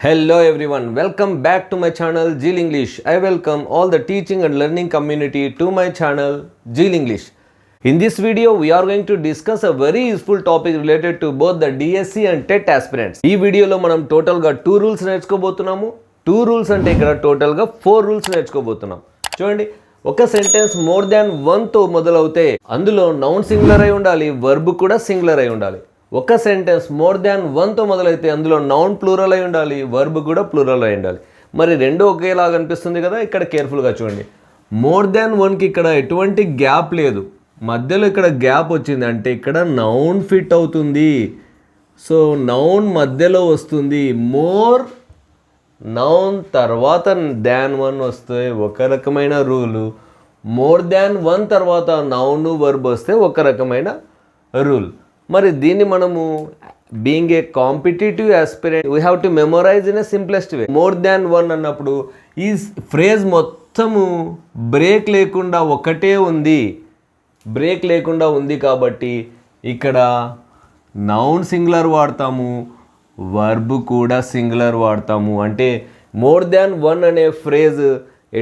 Hello everyone, welcome back to my channel Jil English. I welcome all the teaching and learning community to my channel Jil English. In this video, we are going to discuss a very useful topic related to both the DSC and TET aspirants. ఈ వీడియోలో మనం టోటల్గా 2 rules నేర్చుకోబోతున్నాము. 2 rules అంటే ఇక్కడ టోటల్గా 4 rules నేర్చుకోబోతున్నాం. చూడండి, ఒక sentence more than 1 తో మొదలవుతే అందులో నౌన్ సింగులర్ అయి ఉండాలి, వర్బ్ కూడా సింగులర్ అయి ఉండాలి. ఒక సెంటెన్స్ మోర్ దాన్ 1 తో మొదలైతే అందులో నౌన్ ప్లూరల్ అయి ఉండాలి, వర్బ్ కూడా ప్లూరల్ అయి ఉండాలి. మరి రెండు ఒకేలాగా అనిపిస్తుంది కదా, ఇక్కడ కేర్ఫుల్గా చూడండి. మోర్ దాన్ 1కి ఇక్కడ ఎటువంటి గ్యాప్ లేదు, మధ్యలో ఇక్కడ గ్యాప్ వచ్చింది అంటే ఇక్కడ నౌన్ ఫిట్ అవుతుంది. సో నౌన్ మధ్యలో వస్తుంది. మోర్ నౌన్ తర్వాత దాన్ 1 వస్తే ఒక రకమైన రూలు, మోర్ దాన్ 1 తర్వాత నౌన్ వర్బ్ వస్తే ఒక రకమైన రూల్. మరి దీన్ని మనము being a competitive aspirant we have to memorise in a simplest way. More than 1 అన్నప్పుడు ఈ ఫ్రేజ్ మొత్తము బ్రేక్ లేకుండా ఒకటే ఉంది, బ్రేక్ లేకుండా ఉంది కాబట్టి ఇక్కడ నౌన్ సింగులర్ వాడతాము, వర్బ్ కూడా సింగులర్ వాడతాము. అంటే మోర్ దాన్ 1 అనే ఫ్రేజ్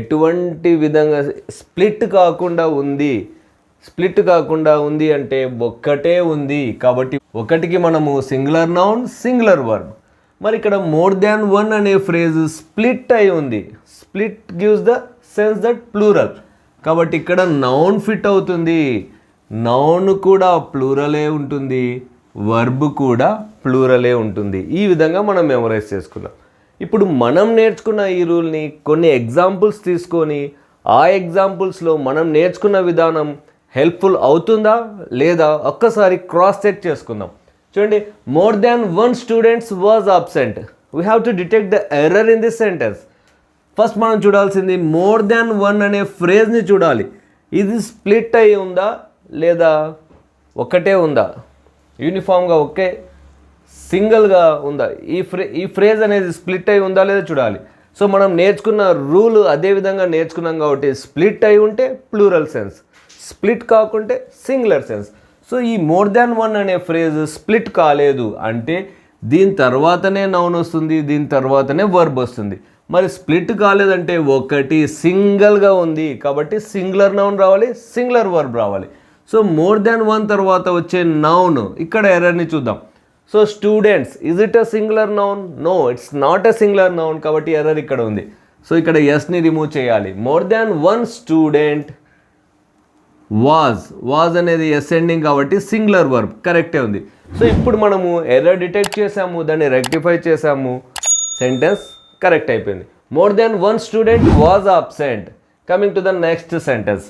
ఎటువంటి విధంగా స్ప్లిట్ కాకుండా ఉంది. స్ప్లిట్ కాకుండా ఉంది అంటే ఒక్కటే ఉంది కాబట్టి ఒకటికి మనము సింగులర్ నౌన్ సింగులర్ వర్బ్. మరి ఇక్కడ మోర్ దాన్ 1 అనే ఫ్రేజ్ స్ప్లిట్ అయి ఉంది. Split gives the sense that plural కాబట్టి ఇక్కడ నౌన్ ఫిట్ అవుతుంది, నౌన్ కూడా ప్లూరలే ఉంటుంది, వర్బ్ కూడా ప్లూరలే ఉంటుంది. ఈ విధంగా మనం మెమరైజ్ చేసుకున్నాం. ఇప్పుడు మనం నేర్చుకున్న ఈ రూల్ని కొన్ని ఎగ్జాంపుల్స్ తీసుకొని ఆ ఎగ్జాంపుల్స్లో మనం నేర్చుకున్న విధానం హెల్ప్ఫుల్ అవుతుందా లేదా ఒక్కసారి క్రాస్ చెక్ చేసుకుందాం. చూడండి, more than 1 students was absent. We have to detect the error in this sentence. First మనం చూడాల్సింది మోర్ దాన్ 1 అనే ఫ్రేజ్ని చూడాలి. ఇది స్ప్లిట్ అయి ఉందా లేదా ఒకటే ఉందా, యూనిఫామ్గా ఒకే సింగిల్గా ఉందా, ఈ ఫ్రేజ్ అనేది స్ప్లిట్ అయి ఉందా లేదా చూడాలి. సో మనం నేర్చుకున్న రూల్ అదే విధంగా నేర్చుకున్నాం కాబట్టి స్ప్లిట్ అయి ఉంటే ప్లూరల్ సెన్స్, స్ప్లిట్ కాకుంటే సింగులర్ సెన్స్. సో ఈ మోర్ దాన్ 1 అనే ఫ్రేజ్ స్ప్లిట్ కాలేదు అంటే దీని తర్వాతనే నౌన్ వస్తుంది, దీని తర్వాతనే వర్బ్ వస్తుంది. మరి స్ప్లిట్ కాలేదంటే ఒకటి సింగిల్గా ఉంది కాబట్టి సింగులర్ నౌన్ రావాలి, సింగులర్ వర్బ్ రావాలి. సో మోర్ దాన్ 1 తర్వాత వచ్చే నౌన్, ఇక్కడ ఎర్రర్ని చూద్దాం. So students, is it a singular noun? No, it's not a singular noun కాబట్టి ఎర్రర్ ఇక్కడ ఉంది. సో ఇక్కడ ఎస్ని రిమూవ్ చేయాలి. మోర్ దాన్ 1 స్టూడెంట్ వాజ్ అనేది అసెండింగ్ కాబట్టి సింగులర్ వర్బ్ కరెక్టే ఉంది. సో ఇప్పుడు మనము ఎర్రర్ డిటెక్ట్ చేసాము, దాన్ని రెక్టిఫై చేసాము, సెంటెన్స్ కరెక్ట్ అయిపోయింది. More than 1 student was absent. Coming to the next sentence,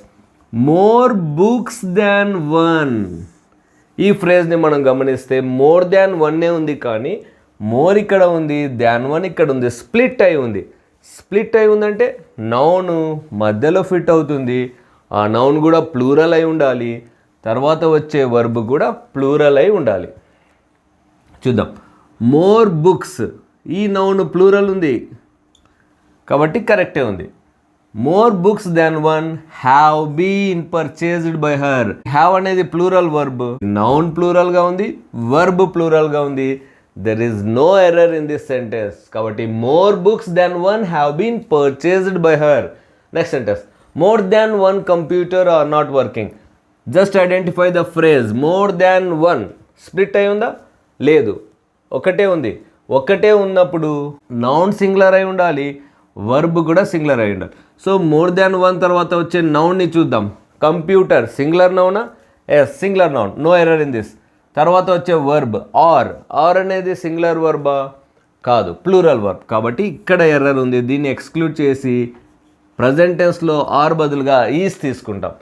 more books than 1. ఈ ఫ్రేజ్ని మనం గమనిస్తే మోర్ దాన్ 1 ఉంది కానీ మోర్ ఇక్కడ ఉంది, దాన్ 1 ఇక్కడ ఉంది, స్ప్లిట్ అయి ఉంది. స్ప్లిట్ అయి ఉందంటే నౌన్ మధ్యలో ఫిట్ అవుతుంది, ఆ నౌన్ కూడా ప్లూరల్ అయి ఉండాలి, తర్వాత వచ్చే వర్బ్ కూడా ప్లూరల్ అయి ఉండాలి. చూద్దాం, మోర్ బుక్స్, ఈ నౌన్ ప్లూరల్ ఉంది కాబట్టి కరెక్టే ఉంది. More books than 1 have been purchased by her. Have అనేది ప్లూరల్ వర్బ్, నౌన్ ప్లూరల్గా ఉంది, వర్బ్ ప్లూరల్గా ఉంది. There is no error in this sentence కాబట్టి more books than 1 have been purchased by her. Next sentence, more than 1 computer are not working. Just identify the phrase more than 1. Split అయి ఉందా? లేదు, ఒకటే ఉంది. ఒకటే ఉన్నప్పుడు నౌన్ సింగులర్ అయి ఉండాలి, వర్బ్ కూడా సింగులర్ అయి ఉండాలి. సో మోర్ దాన్ 1 తర్వాత వచ్చే నౌన్ని చూద్దాం. కంప్యూటర్ సింగులర్ నౌనా? Yes, singular noun, no error in this. తర్వాత వచ్చే వర్బ్ ఆర్ అనేది సింగులర్ వర్బా? కాదు, ప్లూరల్ వర్బ్ కాబట్టి ఇక్కడ ఎర్రర్ ఉంది. దీన్ని ఎక్స్క్లూడ్ చేసి ప్రజెంట్ టెన్స్లో ఆర్ బదులుగా ఈజ్ తీసుకుంటాం.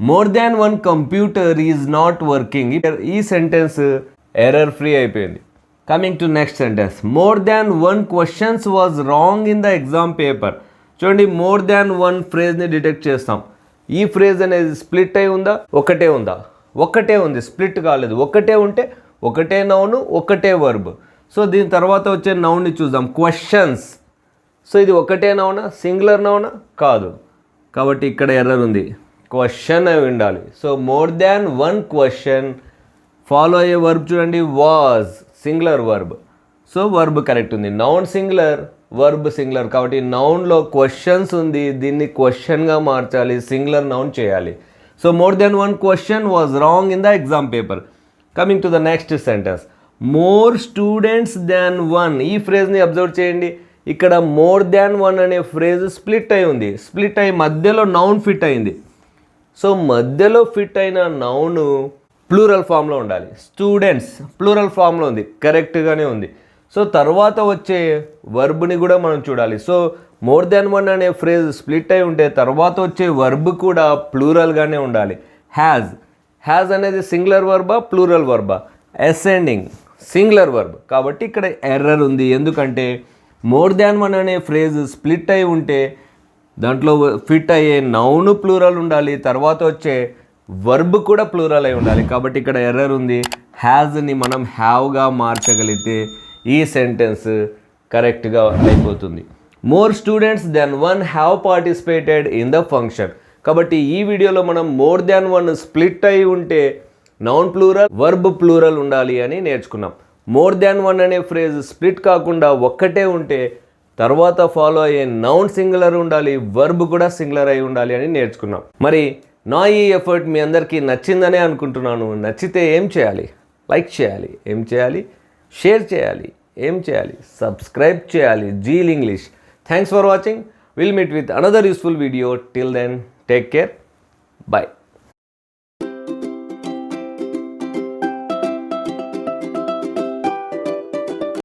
More than 1 computer is not working. ఈ సెంటెన్స్ ఎర్రర్ ఫ్రీ అయిపోయింది. Coming to next sentence, more than 1 questions was wrong in the exam paper. చూడండి, మోర్ దాన్ 1 ఫ్రేజ్ని డిటెక్ట్ చేస్తాం. ఈ ఫ్రేజ్ అనేది స్ప్లిట్ అయి ఉందా, ఒకటే ఉందా? ఒకటే ఉంది, స్ప్లిట్ కాలేదు. ఒకటే ఉంటే ఒకటే నౌను, ఒకటే వర్బ్. సో దీని తర్వాత వచ్చే నౌన్ని చూద్దాం, క్వశ్చన్స్. సో ఇది ఒకటే నౌనా, సింగులర్ నౌనా? కాదు కాబట్టి ఇక్కడ ఎర్రర్ ఉంది, క్వశ్చన్ అయి ఉండాలి. So more than 1 question, follow అయ్యే వర్బ్ చూడండి, was singular verb. So verb correct ఉంది. Noun singular, verb singular. కాబట్టి నౌన్లో క్వశ్చన్స్ ఉంది, దీన్ని క్వశ్చన్గా మార్చాలి, సింగులర్ నౌన్ చేయాలి. So more then one question was wrong in the exam paper. Coming to the next sentence, more students than one. ఈ ఫ్రేజ్ని అబ్జర్వ్ చేయండి. ఇక్కడ మోర్ దాన్ వన్ అనే ఫ్రేజ్ స్ప్లిట్ అయి ఉంది. స్ప్లిట్ అయి మధ్యలో నౌన్ ఫిట్ అయింది. సో మధ్యలో ఫిట్ అయిన నౌను ప్లూరల్ ఫామ్లో ఉండాలి. స్టూడెంట్స్ ప్లూరల్ ఫామ్లో ఉంది, కరెక్ట్గానే ఉంది. సో తర్వాత వచ్చే వర్బ్ని కూడా మనం చూడాలి. సో మోర్ దాన్ వన్ అనే ఫ్రేజ్ స్ప్లిట్ అయి ఉంటే తర్వాత వచ్చే వర్బ్ కూడా ప్లూరల్గానే ఉండాలి. హ్యాజ్, హ్యాజ్ అనేది సింగులర్ వర్బా ప్లూరల్ వర్బా? Ascending, singular verb. కాబట్టి ఇక్కడ ఎర్రర్ ఉంది. ఎందుకంటే మోర్ దాన్ వన్ అనే ఫ్రేజ్ స్ప్లిట్ అయి ఉంటే దాంట్లో ఫిట్ అయ్యే నౌను ప్లూరల్ ఉండాలి, తర్వాత వచ్చే వర్బ్ కూడా ప్లూరల్ అయి ఉండాలి. కాబట్టి ఇక్కడ ఎర్రర్ ఉంది. హ్యాజ్ని మనం హ్యావ్గా మార్చగలిగితే ఈ సెంటెన్స్ కరెక్ట్గా అయిపోతుంది. More students than one have participated in the function. కాబట్టి ఈ వీడియోలో మనం మోర్ దాన్ వన్ స్ప్లిట్ అయి ఉంటే నౌన్ ప్లూరల్, వర్బ్ ప్లూరల్ ఉండాలి అని నేర్చుకున్నాం. మోర్ దాన్ వన్ అనే ఫ్రేజ్ స్ప్లిట్ కాకుండా ఒక్కటే ఉంటే తర్వాత ఫాలో అయ్యే నౌన్ సింగులర్ ఉండాలి, వర్బ్ కూడా సింగులర్ అయి ఉండాలి అని నేర్చుకున్నాం. మరి నా ఈ ఎఫర్ట్ మీ అందరికీ నచ్చిందనే అనుకుంటున్నాను. నచ్చితే ఏం చేయాలి? లైక్ చేయాలి. ఏం చేయాలి? షేర్ చేయాలి. ఏం చేయాలి? సబ్స్క్రైబ్ చేయాలి. Zeal English. Thanks for watching. Will meet with another useful video. Till then take care. By.